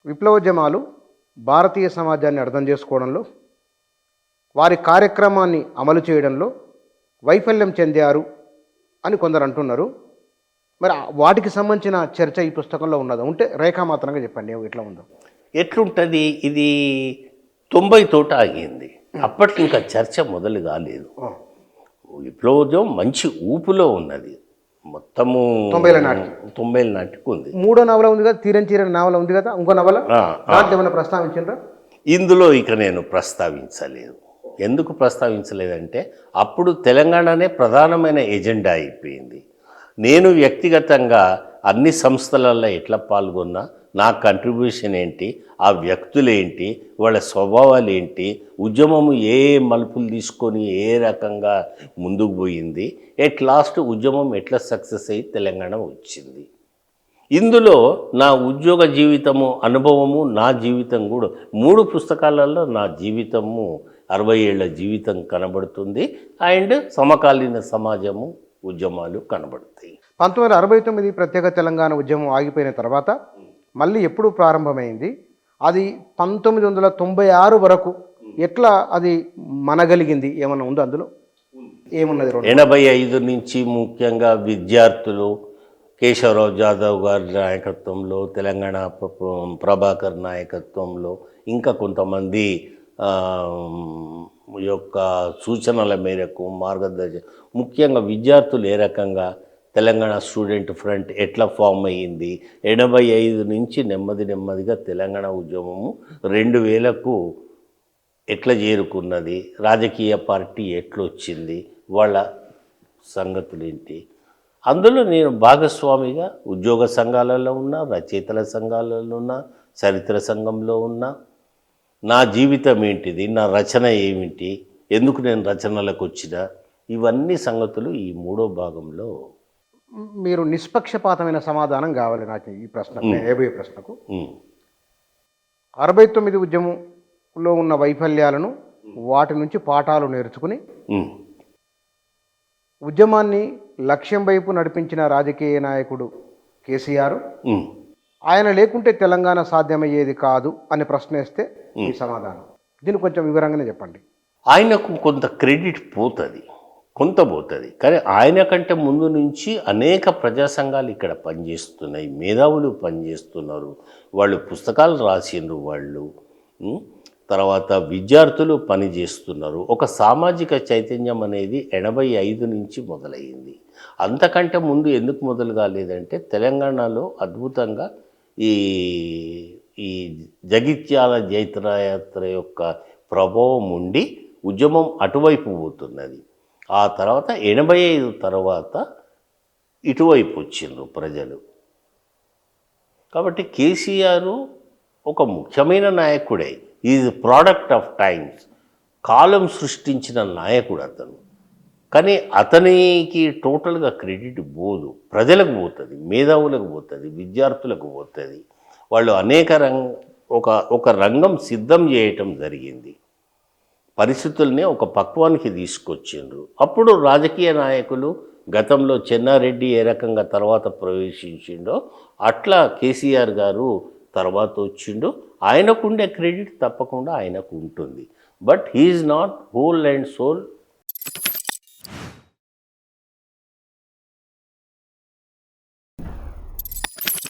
విప్లవోద్యమాలు భారతీయ సమాజాన్ని అర్థం చేసుకోవడంలో, వారి కార్యక్రమాన్ని అమలు చేయడంలో వైఫల్యం చెందారు అని కొందరు అంటున్నారు. మరి వాటికి సంబంధించిన చర్చ ఈ పుస్తకంలో ఉన్నదా? ఉంటే రేఖామాత్రంగా చెప్పండి ఎట్లా ఉందో. ఎట్లుంటుంది ఇది 90 తోట ఆగింది. అప్పట్లో ఇంకా చర్చ మొదలు కాలేదు. విప్లవోద్యమం మంచి ఊపులో ఉన్నది. మొత్తము 90ల నాటికి ఉంది. మూడో నవల ఉంది కదా, తీరని నవల ఉంది కదా, ఇంకో నవల దాంట్లో ఏమైనా ప్రస్తావించారా? ఇందులో ఇక నేను ప్రస్తావించలేదు. ఎందుకు ప్రస్తావించలేదంటే అప్పుడు తెలంగాణనే ప్రధానమైన ఎజెండా అయిపోయింది. నేను వ్యక్తిగతంగా అన్ని సంస్థలలో ఎట్లా పాల్గొన్నా, నా కంట్రిబ్యూషన్ ఏంటి, ఆ వ్యక్తులేంటి, వాళ్ళ స్వభావాలు ఏంటి, ఉద్యమము ఏ మలుపులు తీసుకొని ఏ రకంగా ముందుకు పోయింది, ఎట్ లాస్ట్ ఉద్యమం ఎట్లా సక్సెస్ అయ్యి తెలంగాణ వచ్చింది. ఇందులో నా ఉద్యోగ జీవితము అనుభవము, నా జీవితం కూడా 3 పుస్తకాలలో నా జీవితము 60 ఏళ్ల జీవితం కనబడుతుంది. అండ్ సమకాలీన సమాజము ఉద్యమాలు కనబడతాయి. 1969 ప్రత్యేక తెలంగాణ ఉద్యమం ఆగిపోయిన తర్వాత మళ్ళీ ఎప్పుడు ప్రారంభమైంది? అది 1996 వరకు ఎట్లా అది మనగలిగింది? ఏమన్నా ఉందో అందులో? ఏమున్నది? 85 నుంచి ముఖ్యంగా విద్యార్థులు కేశవరావు జాదవ్ గారి నాయకత్వంలో, తెలంగాణ ప్రభాకర్ నాయకత్వంలో, ఇంకా కొంతమంది యొక్క సూచనల మేరకు మార్గదర్శనం, ముఖ్యంగా విద్యార్థులు ఏ రకంగా తెలంగాణ స్టూడెంట్ ఫ్రంట్ ఎట్లా ఫామ్ అయ్యింది, 85 నుంచి నెమ్మదిగా తెలంగాణ ఉద్యమము 2000కు ఎట్లా చేరుకున్నది, రాజకీయ పార్టీ ఎట్లొచ్చింది, వాళ్ళ సంగతులేంటి, అందులో నేను భాగస్వామిగా ఉద్యోగ సంఘాలలో ఉన్నా, రచయితల సంఘాలలో ఉన్నా, చరిత్ర సంఘంలో ఉన్నా. నా జీవితం ఏంటిది, నా రచన ఏమిటి, ఎందుకు నేను రచనలకు వచ్చినా, ఇవన్నీ సంగతులు ఈ 3వ భాగంలో. మీరు నిష్పక్షపాతమైన సమాధానం కావాలి నాకు ఈ ప్రశ్నకు, ఏబోయే ప్రశ్నకు. 69 ఉద్యమంలో ఉన్న వైఫల్యాలను, వాటి నుంచి పాఠాలు నేర్చుకుని ఉద్యమాన్ని లక్ష్యం వైపు నడిపించిన రాజకీయ నాయకుడు కేసీఆర్. ఆయన లేకుంటే తెలంగాణ సాధ్యమయ్యేది కాదు అని ప్రశ్నిస్తే ఈ సమాధానం దీన్ని కొంచెం వివరంగానే చెప్పండి. ఆయనకు కొంత క్రెడిట్ పోతుంది, కానీ ఆయన కంటే ముందు నుంచి అనేక ప్రజా సంఘాలు ఇక్కడ పనిచేస్తున్నాయి, మేధావులు పనిచేస్తున్నారు, వాళ్ళు పుస్తకాలు రాసిండ్రు, వాళ్ళు తర్వాత విద్యార్థులు పనిచేస్తున్నారు. ఒక సామాజిక చైతన్యం అనేది 85 నుంచి మొదలయ్యింది. అంతకంటే ముందు ఎందుకు మొదలు కాలేదంటే తెలంగాణలో అద్భుతంగా ఈ జగిత్యాల జైత్రయాత్ర యొక్క ప్రభావం ఉండి ఉద్యమం అటువైపు పోతున్నది. ఆ తర్వాత 85 తర్వాత ఇటువైపు వచ్చిండ్రు ప్రజలు. కాబట్టి కేసీఆర్ ఒక ముఖ్యమైన నాయకుడే. ఈజ్ ప్రోడక్ట్ ఆఫ్ టైమ్స్, కాలం సృష్టించిన నాయకుడు అతను. కానీ అతనికి టోటల్గా క్రెడిట్ పోదు, ప్రజలకు పోతుంది, మేధావులకు పోతుంది, విద్యార్థులకు పోతుంది. వాళ్ళు అనేక ఒక రంగం సిద్ధం చేయటం జరిగింది, పరిస్థితుల్ని ఒక పక్వానికి తీసుకొచ్చిండ్రు. అప్పుడు రాజకీయ నాయకులు గతంలో చెన్నారెడ్డి ఏ రకంగా తర్వాత ప్రవేశించిండో అట్లా కేసీఆర్ గారు తర్వాత వచ్చిండు. ఆయనకుండే క్రెడిట్ తప్పకుండా ఆయనకు ఉంటుంది. But he is not whole and soul